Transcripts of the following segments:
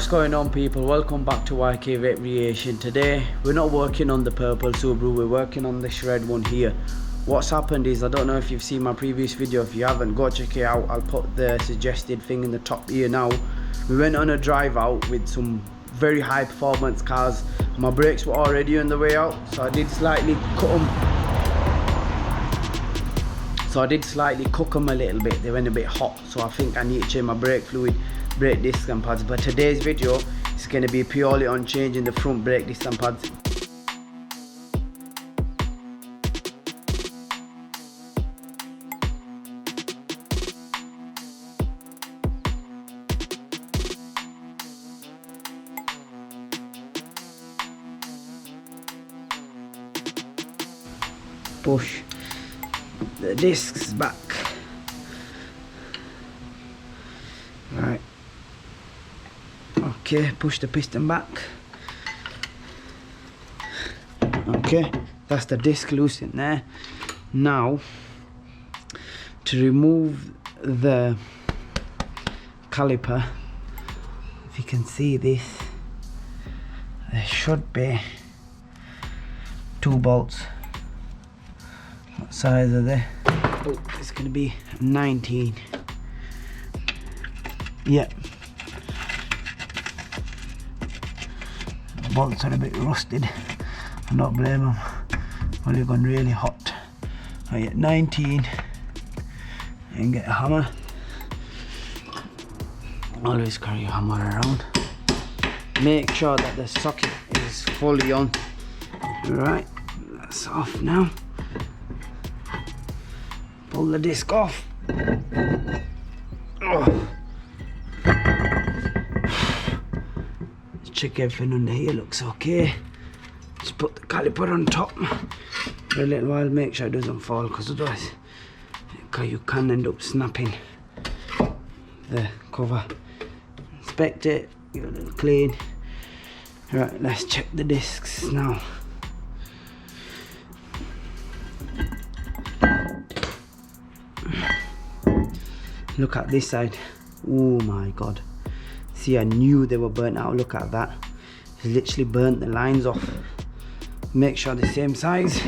What's going on, people? Welcome back to YK Recreation. Today we're not working on the purple Subaru, we're working on this red one here. What's happened is, I don't know if you've seen my previous video. If you haven't, go check it out. I'll put the suggested thing in the top here now. We went on a drive out with some very high performance cars. My brakes were already on the way out, so I did slightly cut them a little bit. They went a bit hot, so I think I need to change my brake fluid, brake disc and pads. But today's video is going to be purely on changing the front brake disc and pads. Push the discs back. Right. Okay, push the piston back. Okay, that's the disc loose in there. Now, to remove the caliper, if you can see this, there should be 2 bolts. What size are they? Oh, it's going to be 19. Yep. The bolts are a bit rusted. I don't blame them. Only gone really hot. I get 19 and get a hammer. Always carry a hammer around. Make sure that the socket is fully on. Right, that's off now. Pull the disc off. Oh. Check everything under here, looks okay. Just put the caliper on top for a little while, make sure it doesn't fall, because otherwise you can end up snapping the cover. Inspect it, give it a little clean. Right, let's check the discs now. Look at this side. Oh my god. See, I knew they were burnt out. Look at that. It's literally burnt the lines off. Make sure the same size.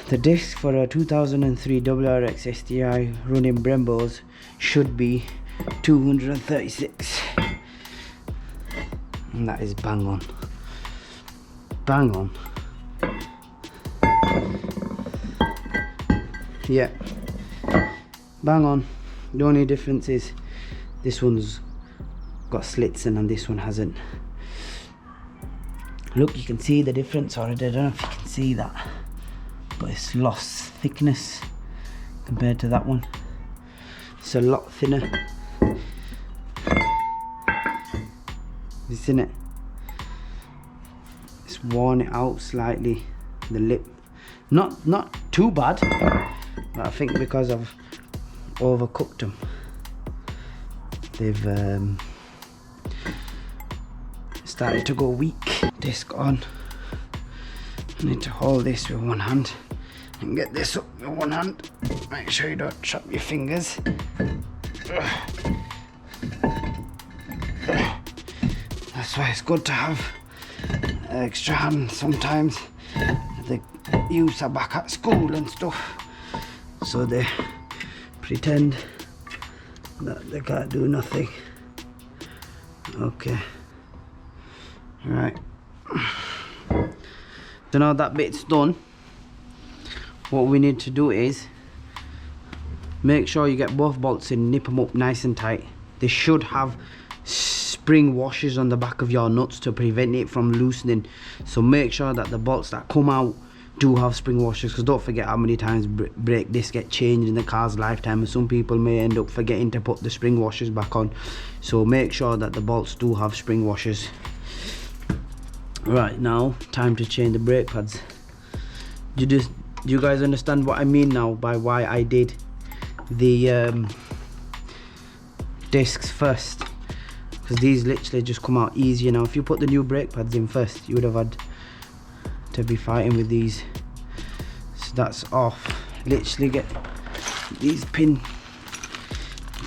The disc for a 2003 WRX STI running Brembos should be 236. And that is bang on. Bang on. Yeah. Bang on. The only difference is this one's got slits in and this one hasn't. Look, you can see the difference already. I don't know if you can see that, but it's lost thickness compared to that one. It's a lot thinner. Isn't it? It's worn it out slightly. The lip, not too bad, but I think because I've overcooked them, they've started to go weak. Disc on. I need to hold this with one hand and get this up with one hand. Make sure you don't chop your fingers. That's why it's good to have an extra hand sometimes. The youths are back at school and stuff, so they pretend that they can't do nothing. Okay. Right. So now that bit's done, what we need to do is make sure you get both bolts in, nip them up nice and tight. They should have spring washers on the back of your nuts to prevent it from loosening. So make sure that the bolts that come out do have spring washers, because don't forget how many times brake discs get changed in the car's lifetime, and some people may end up forgetting to put the spring washers back on. So make sure that the bolts do have spring washers. Right, now time to change the brake pads. Do you guys understand what I mean now by why I did the discs first? Because these literally just come out easier now. If you put the new brake pads in first, you would have had to be fighting with these. So that's off. Literally get these pin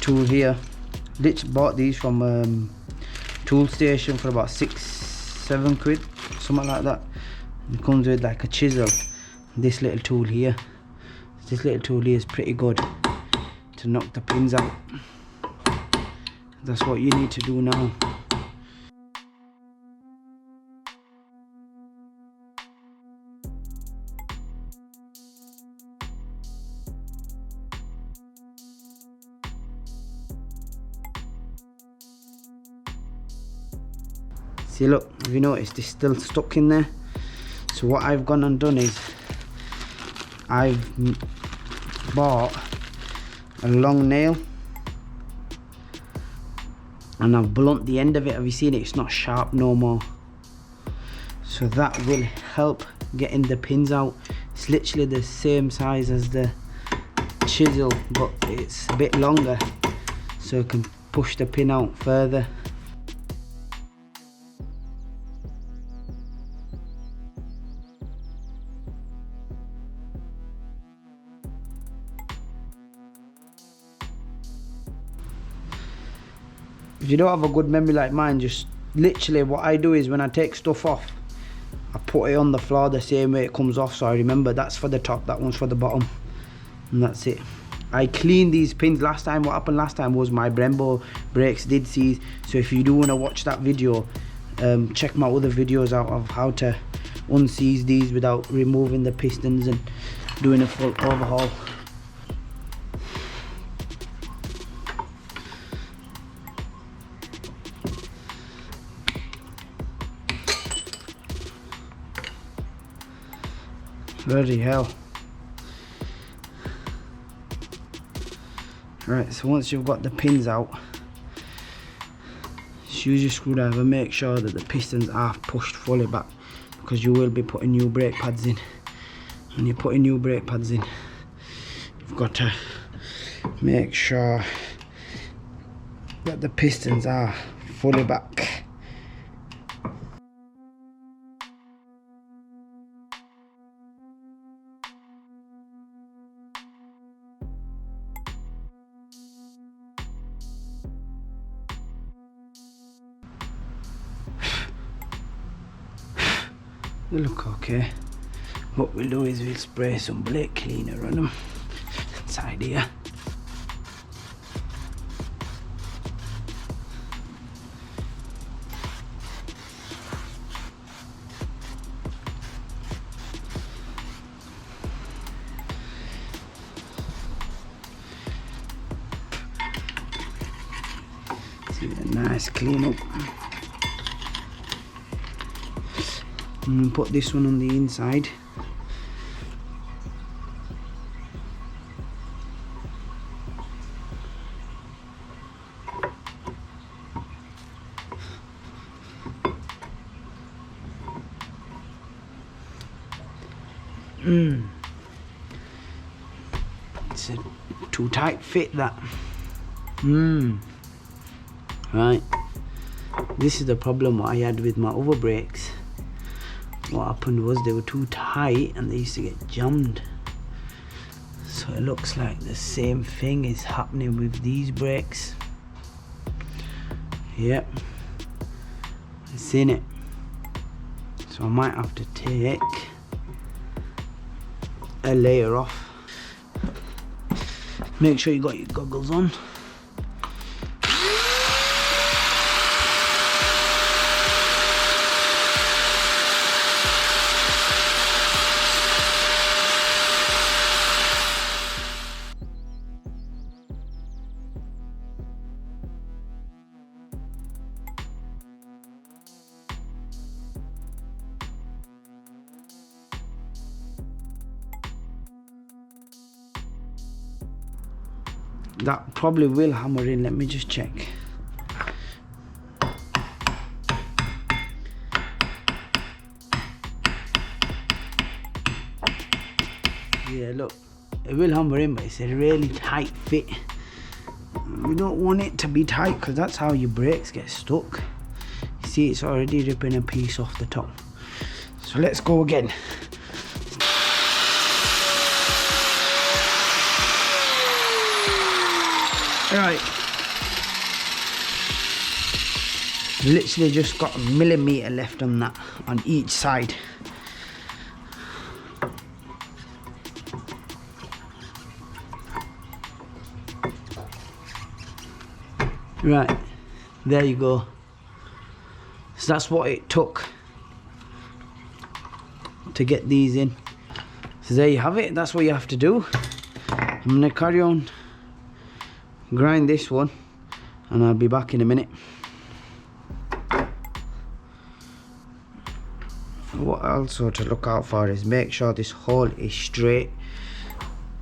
tool here. Literally bought these from tool station for about 6-7 quid, something like that. It comes with like a chisel. This little tool here, is pretty good to knock the pins out. That's what you need to do now. See, look, have you noticed it's still stuck in there? So what I've gone and done is I've bought a long nail and I've blunt the end of it. Have you seen it? It's not sharp no more. So that will help getting the pins out. It's literally the same size as the chisel, but it's a bit longer, so it can push the pin out further. If you don't have a good memory like mine, just literally what I do is when I take stuff off, I put it on the floor the same way it comes off, so I remember that's for the top, that one's for the bottom, and that's it. I cleaned these pins last time. What happened last time was my Brembo brakes did seize, so if you do want to watch that video, check my other videos out of how to unseize these without removing the pistons and doing a full overhaul. Bloody hell. Right, so once you've got the pins out, just use your screwdriver, make sure that the pistons are pushed fully back, because you will be putting new brake pads in. When you're putting new brake pads in, you've got to make sure that the pistons are fully back. They look okay. What we'll do is we'll spray some brake cleaner on them inside here. See a nice clean up. And put this one on the inside. It's a too tight fit, that. Right, this is the problem what I had with my other brakes. What happened was they were too tight and they used to get jammed. So it looks like the same thing is happening with these brakes. Yep, it's in it. So I might have to take a layer off. Make sure you got your goggles on. That probably will hammer in. Let me just check. Yeah, look, it will hammer in, but it's a really tight fit. We don't want it to be tight because that's how your brakes get stuck. You see, it's already ripping a piece off the top. So let's go again. Right, Literally just got a millimeter left on that, on each side. Right, there you go. So that's what it took to get these in. So there you have it, that's what you have to do. I'm gonna carry on, grind this one, and I'll be back in a minute. What also to look out for is make sure this hole is straight.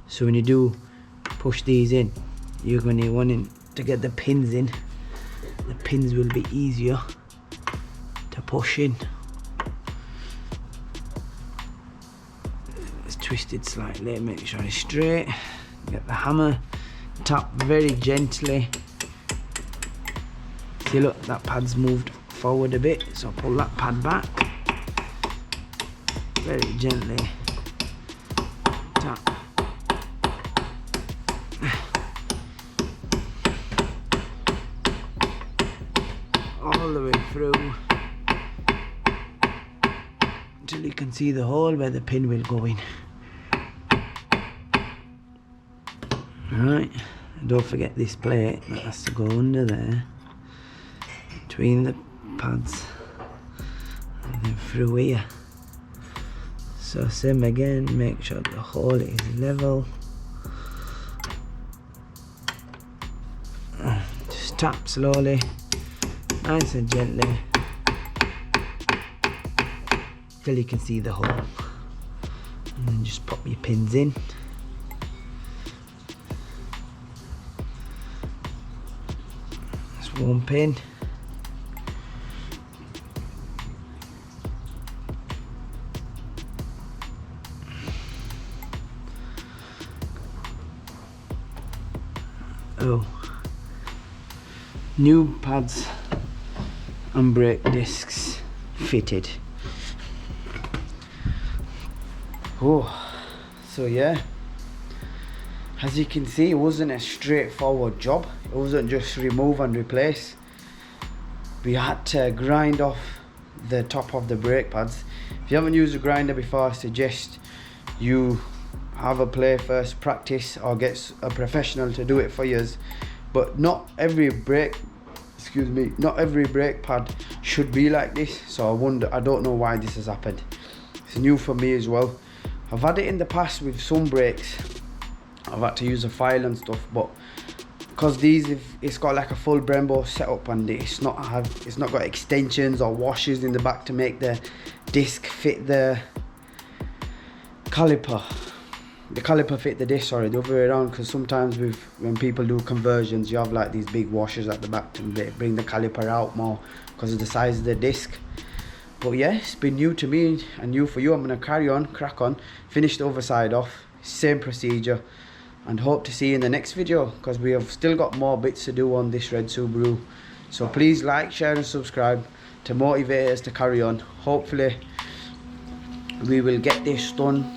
So when you do push these in, you're going to want to get the pins in. The pins will be easier to push in. It's twisted slightly, make sure it's straight. Get the hammer, tap very gently. See, look, that pad's moved forward a bit, so pull that pad back. Very gently tap. All the way through until you can see the hole where the pin will go in. Right, don't forget this plate that has to go under there between the pads and then through here. So same again, make sure the hole is level. Just tap slowly, nice and gently, till you can see the hole. And then just pop your pins in. That's one pin. Oh, new pads and brake discs fitted. Oh, so yeah, as you can see, it wasn't a straightforward job. It wasn't just remove and replace. We had to grind off the top of the brake pads. If you haven't used a grinder before, I suggest you have a play first, practice, or get a professional to do it for you. But not every brake pad should be like this. So I don't know why this has happened. It's new for me as well. I've had it in the past with some brakes. I've had to use a file and stuff, but because it's got like a full Brembo setup and it's not got extensions or washers in the back to make the disc fit the caliper. The caliper fit the disc, sorry, the other way around, because sometimes when people do conversions, you have like these big washers at the back to bring the caliper out more because of the size of the disc. But yeah, it's been new to me and new for you. I'm going to crack on, finish the other side off, same procedure, and hope to see you in the next video, because we have still got more bits to do on this red Subaru. So please like, share and subscribe to motivate us to carry on. Hopefully we will get this done